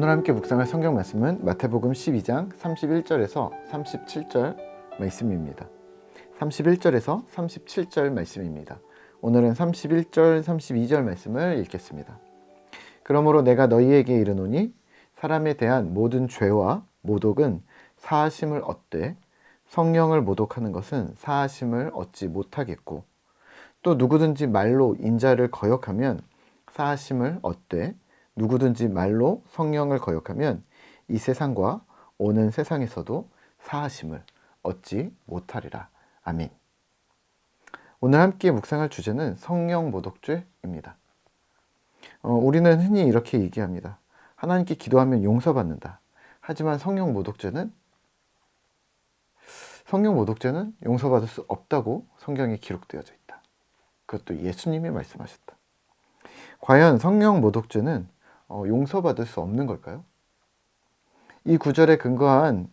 오늘 함께 묵상할 성경 말씀은 마태복음 12장 31절에서 37절 말씀입니다. 31절에서 37절 말씀입니다. 오늘은 31절, 32절 말씀을 읽겠습니다. 그러므로 내가 너희에게 이르노니 사람에 대한 모든 죄와 모독은 사하심을 얻되 성령을 모독하는 것은 사하심을 얻지 못하겠고, 또 누구든지 말로 인자를 거역하면 사하심을 얻되 누구든지 말로 성령을 거역하면 이 세상과 오는 세상에서도 사하심을 얻지 못하리라. 아멘. 오늘 함께 묵상할 주제는 성령 모독죄입니다. 우리는 흔히 이렇게 얘기합니다. 하나님께 기도하면 용서받는다. 하지만 성령 모독죄는 용서받을 수 없다고 성경에 기록되어져 있다. 그것도 예수님이 말씀하셨다. 과연 성령 모독죄는 용서받을 수 없는 걸까요? 이 구절에 근거한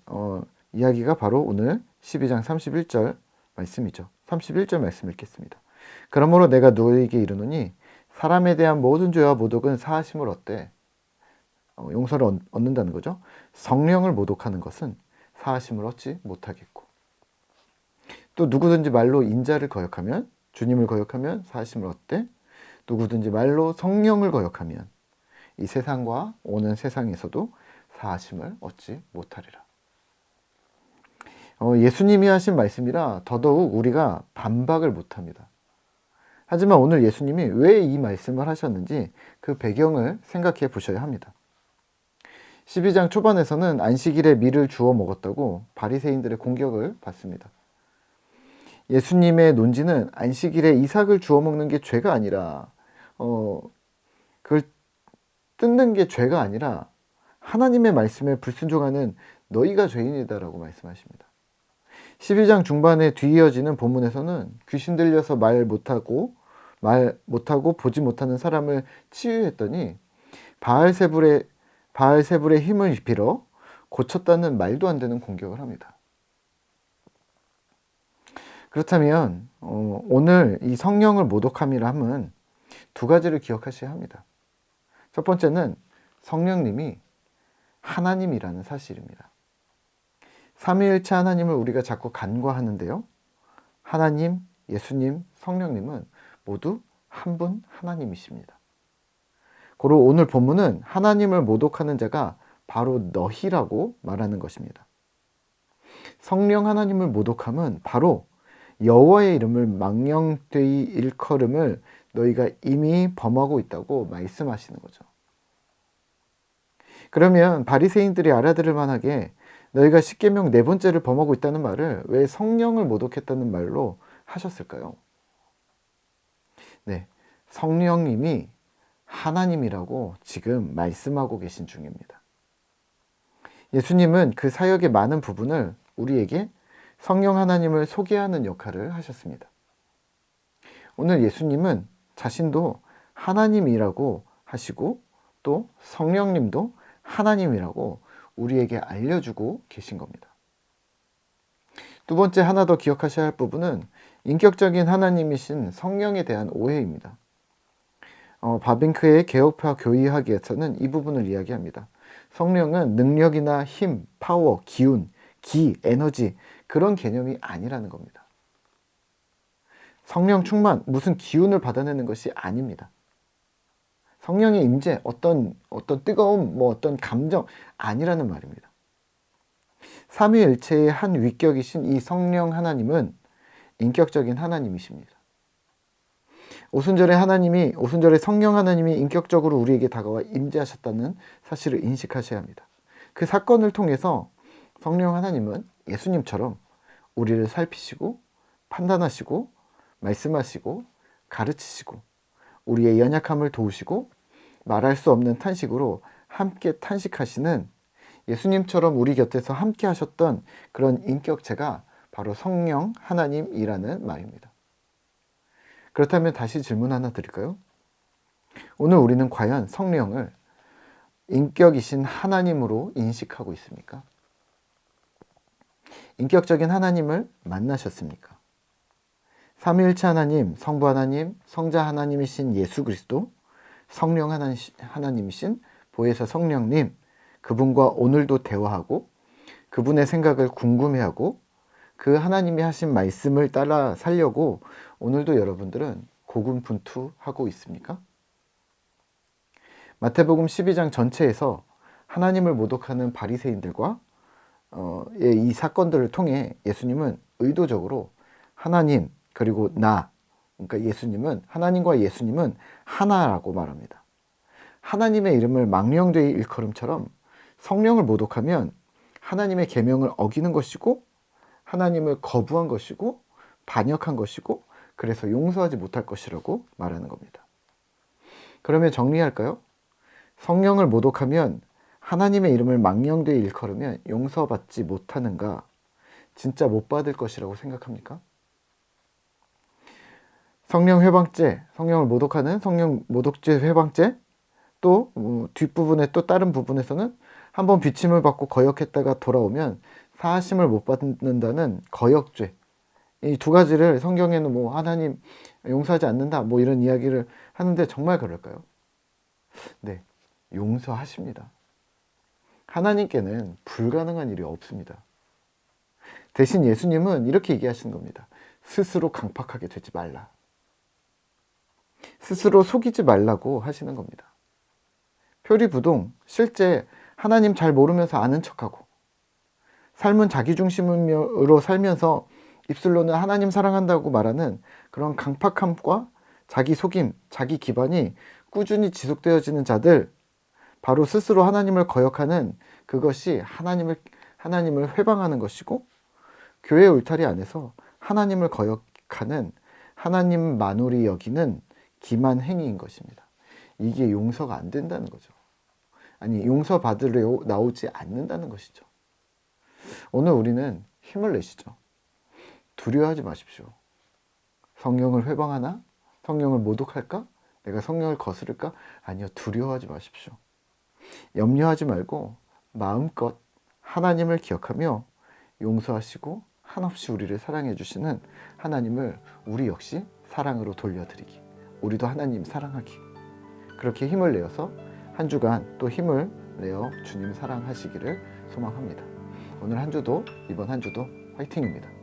이야기가 바로 오늘 12장 31절 말씀이죠. 31절 말씀 읽겠습니다. 그러므로 내가 너희에게 이르노니 사람에 대한 모든 죄와 모독은 사하심을 얻되, 용서를 얻는다는 거죠. 성령을 모독하는 것은 사하심을 얻지 못하겠고, 또 누구든지 말로 인자를 거역하면, 주님을 거역하면 사하심을 얻되 누구든지 말로 성령을 거역하면 이 세상과 오는 세상에서도 사하심을 얻지 못하리라. 예수님이 하신 말씀이라 더더욱 우리가 반박을 못합니다. 하지만 오늘 예수님이 왜 이 말씀을 하셨는지 그 배경을 생각해 보셔야 합니다. 12장 초반에서는 안식일에 밀을 주워 먹었다고 바리새인들의 공격을 받습니다. 예수님의 논지는 안식일에 이삭을 주워 먹는 게 죄가 아니라, 그걸 뜯는 게 죄가 아니라 하나님의 말씀에 불순종하는 너희가 죄인이다라고 말씀하십니다. 12장 중반에 뒤이어지는 본문에서는 귀신 들려서 말 못하고 보지 못하는 사람을 치유했더니 바알세불의 힘을 빌어 고쳤다는 말도 안 되는 공격을 합니다. 그렇다면 오늘 이 성령을 모독함이라 함은 두 가지를 기억하셔야 합니다. 첫 번째는 성령님이 하나님이라는 사실입니다. 삼위일체 하나님을 우리가 자꾸 간과하는데요. 하나님, 예수님, 성령님은 모두 한 분 하나님이십니다. 고로 오늘 본문은 하나님을 모독하는 자가 바로 너희라고 말하는 것입니다. 성령 하나님을 모독함은 바로 여호와의 이름을 망령되이 일컬음을 너희가 이미 범하고 있다고 말씀하시는 거죠. 그러면 바리새인들이 알아들을 만하게 너희가 십계명 네 번째를 범하고 있다는 말을 왜 성령을 모독했다는 말로 하셨을까요? 네, 성령님이 하나님이라고 지금 말씀하고 계신 중입니다. 예수님은 그 사역의 많은 부분을 우리에게 성령 하나님을 소개하는 역할을 하셨습니다. 오늘 예수님은 자신도 하나님이라고 하시고 또 성령님도 하나님이라고 우리에게 알려주고 계신 겁니다. 두 번째 하나 더 기억하셔야 할 부분은 인격적인 하나님이신 성령에 대한 오해입니다. 바빙크의 개혁파 교의학에서는 이 부분을 이야기합니다. 성령은 능력이나 힘, 파워, 기운, 기, 에너지 그런 개념이 아니라는 겁니다. 성령 충만, 무슨 기운을 받아내는 것이 아닙니다. 성령의 임재, 어떤 뜨거움, 어떤 감정 아니라는 말입니다. 삼위일체의 한 위격이신 이 성령 하나님은 인격적인 하나님이십니다. 오순절에 성령 하나님이 인격적으로 우리에게 다가와 임재하셨다는 사실을 인식하셔야 합니다. 그 사건을 통해서 성령 하나님은 예수님처럼 우리를 살피시고 판단하시고 말씀하시고 가르치시고 우리의 연약함을 도우시고 말할 수 없는 탄식으로 함께 탄식하시는 예수님처럼 우리 곁에서 함께 하셨던 그런 인격체가 바로 성령 하나님이라는 말입니다. 그렇다면 다시 질문 하나 드릴까요? 오늘 우리는 과연 성령을 인격이신 하나님으로 인식하고 있습니까? 인격적인 하나님을 만나셨습니까? 삼위일체 하나님, 성부 하나님, 성자 하나님이신 예수 그리스도, 성령 하나님이신 보혜사 성령님, 그분과 오늘도 대화하고 그분의 생각을 궁금해하고 그 하나님이 하신 말씀을 따라 살려고 오늘도 여러분들은 고군분투하고 있습니까? 마태복음 12장 전체에서 하나님을 모독하는 바리새인들과 이 사건들을 통해 예수님은 의도적으로 하나님 그리고 그러니까 예수님은 하나님과 예수님은 하나라고 말합니다. 하나님의 이름을 망령되이 일컬음처럼 성령을 모독하면 하나님의 계명을 어기는 것이고 하나님을 거부한 것이고 반역한 것이고 그래서 용서하지 못할 것이라고 말하는 겁니다. 그러면 정리할까요? 성령을 모독하면 하나님의 이름을 망령되이 일컬으면 용서받지 못하는가? 진짜 못 받을 것이라고 생각합니까? 성령 회방죄, 성령을 모독하는 성령 모독죄 회방죄, 또 뒷부분에 또 다른 부분에서는 한번 비침을 받고 거역했다가 돌아오면 사하심을 못 받는다는 거역죄. 이 두 가지를 성경에는 뭐 하나님 용서하지 않는다 뭐 이런 이야기를 하는데 정말 그럴까요? 네, 용서하십니다. 하나님께는 불가능한 일이 없습니다. 대신 예수님은 이렇게 얘기하시는 겁니다. 스스로 강팍하게 되지 말라. 스스로 속이지 말라고 하시는 겁니다. 표리부동 실제 하나님 잘 모르면서 아는 척하고 삶은 자기중심으로 살면서 입술로는 하나님 사랑한다고 말하는 그런 강팍함과 자기 속임, 자기 기반이 꾸준히 지속되어지는 자들, 바로 스스로 하나님을 거역하는 그것이 하나님을 회방하는 것이고 교회 울타리 안에서 하나님을 거역하는 하나님 만홀히 여기는 기만 행위인 것입니다. 이게 용서가 안 된다는 거죠. 아니, 용서받으려 나오지 않는다는 것이죠. 오늘 우리는 힘을 내시죠. 두려워하지 마십시오. 성령을 회방하나? 성령을 모독할까? 내가 성령을 거스를까? 아니요, 두려워하지 마십시오. 염려하지 말고 마음껏 하나님을 기억하며 용서하시고 한없이 우리를 사랑해 주시는 하나님을 우리 역시 사랑으로 돌려드리기, 우리도 하나님 사랑하기, 그렇게 힘을 내어서 한 주간 또 힘을 내어 주님 사랑하시기를 소망합니다. 오늘 한 주도, 이번 한 주도 화이팅입니다.